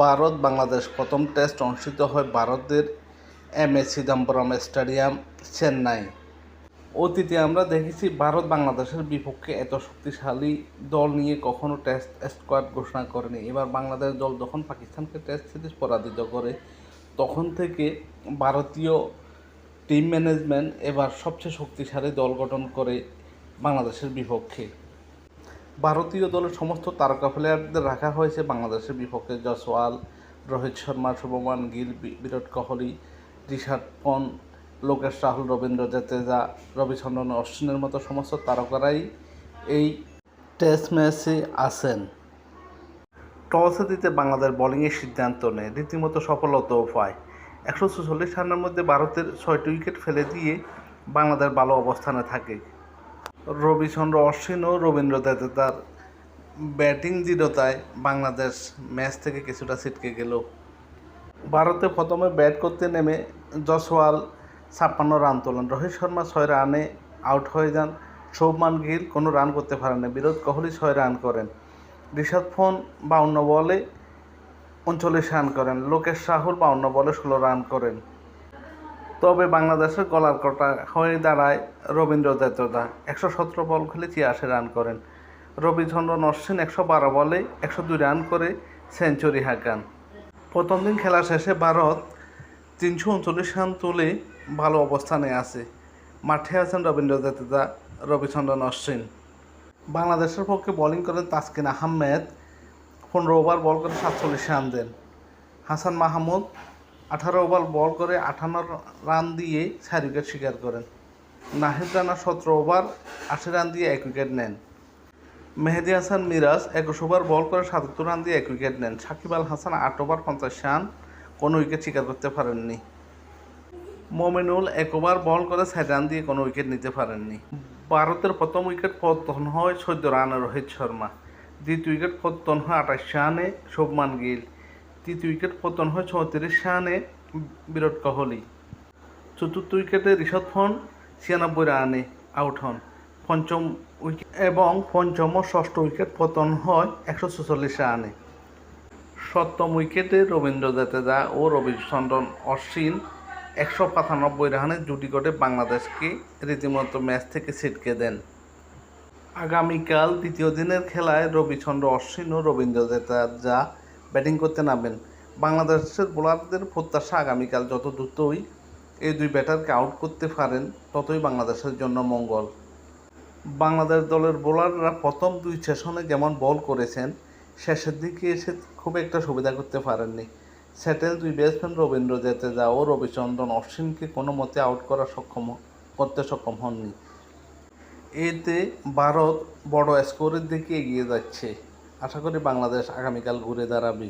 ভারত বাংলাদেশ প্রথম টেস্ট অনুষ্ঠিত হয় ভারতের এম.এ. চিদম্বরম স্টেডিয়াম, চেন্নাই। অতীতে আমরা দেখেছি ভারত বাংলাদেশের বিপক্ষে এত শক্তিশালী দল নিয়ে কখনো টেস্ট স্কোয়াড ঘোষণা করেনি। এবার বাংলাদেশ দল যখন পাকিস্তানকে টেস্ট সিরিজ পরাজিত করে, তখন থেকে ভারতীয় টিম ম্যানেজমেন্ট এবার সবচেয়ে শক্তিশালী দল গঠন করে বাংলাদেশের বিপক্ষে। ভারতীয় দলের সমস্ত তারকা প্লেয়ারদের রাখা হয়েছে বাংলাদেশের বিপক্ষে। জয়সওয়াল, রোহিত শর্মা, শুভমান গিল, বিরাট কোহলি, ঋষভ পন্থ, লোকেশ রাহুল, রবীন্দ্র জাদেজা, রবিচন্দ্রন অশ্বিনের মতো সমস্ত তারকারাই এই টেস্ট ম্যাচে আছেন। টসে জিতে বাংলাদেশ বোলিংয়ের সিদ্ধান্ত নেয়, রীতিমতো সফলতাও পায়। 146 রানের মধ্যে ভারতের 6টি উইকেট ফেলে দিয়ে বাংলাদেশ ভালো অবস্থানে থাকে। রবিচন্দ্র অশ্বিন ও রবীন্দ্র জাদেজার ব্যাটিং দৃঢ়তায় বাংলাদেশ ম্যাচ থেকে কিছুটা ছিটকে গেল। ভারতে প্রথমে ব্যাট করতে নেমে জয়সওয়াল 56 রান তোলেন। রোহিত শর্মা 6 রানে আউট হয়ে যান। শুভমান গিল কোনো রান করতে পারেন না। বিরাট কোহলি 6 রান করেন। ঋষভ পন্থ 52 বলে 39 রান করেন। লোকেশ রাহুল 52 বলে 16 রান করেন। তবে বাংলাদেশের গলার কাটা হয়ে দাঁড়ায় রবীন্দ্র জাদেজা। 117 বল খেলে 83 রান করেন। রবিচন্দ্রন অশ্বিন 112 বলে 102 রান করে সেঞ্চুরি হাঁকান। প্রথম দিন খেলা শেষে ভারত 339 রান তুলে ভালো অবস্থানে আছে। মাঠে আছেন রবীন্দ্র জাদেজা, রবিচন্দ্রন অশ্বিন। বাংলাদেশের পক্ষে বোলিং করেন তাসকিন আহমেদ, 15 ওভার বল করে 47 রান দেন। হাসান মাহমুদ 18 ওভার বল করে 58 রান দিয়ে 4 উইকেট শিকার করেন। নাহিদ রানা 17 ওভার 80 রান দিয়ে 1 উইকেট নেন। মেহেদী হাসান মিরাজ 21 ওভার বল করে 77 রান দিয়ে 1 উইকেট নেন। সাকিব আল হাসান 8 ওভার 50 রান, কোনো উইকেট শিকার করতে পারেননি। মমিনুল 1 ওভার বল করে 4 রান দিয়ে কোনো উইকেট নিতে পারেননি। ভারতের প্রথম উইকেট পতন হয় 14 রানে রোহিত শর্মা। দ্বিতীয় উইকেট পতন হয় 28 রানে শুভমান গিল। তৃতীয় উইকেট পতন হয় 34 রানে বিরাট কোহলি। চতুর্থ উইকেটে ঋষভ পন্থ 96 রানে আউট হন। পঞ্চম ও ষষ্ঠ উইকেট পতন হয় 146 রানে। সপ্তম উইকেটে রবীন্দ্র জাদেজা ও রবিচন্দ্রন অশ্বিন 195 রানে জুটি গড়ে বাংলাদেশকে রীতিমতো ম্যাচ থেকে ছিটকে দেন। আগামীকাল দ্বিতীয় দিনের খেলায় রবিচন্দ্র অশ্বিন ও রবীন্দ্র জাদেজা ব্যাটিং করতে নামবেন। বাংলাদেশের বোলারদের প্রত্যাশা আগামীকাল যত দ্রুতই এই দুই ব্যাটারকে আউট করতে পারেন ততই বাংলাদেশের জন্য মঙ্গল। বাংলাদেশ দলের বোলাররা প্রথম 2 সেশনে যেমন বল করেছেন, শেষের দিকে এসে খুব একটা সুবিধা করতে পারেননি। সেটেল 2 ব্যাটসম্যান রবীন্দ্র জাদেজা ও রবিচন্দ্রন অশ্বিনকে কোনো মতে আউট করতে সক্ষম হননি। এতে ভারত বড় স্কোরের দিকে এগিয়ে যাচ্ছে। আশা করি বাংলাদেশ আগামীকাল ঘুরে দাঁড়াবে।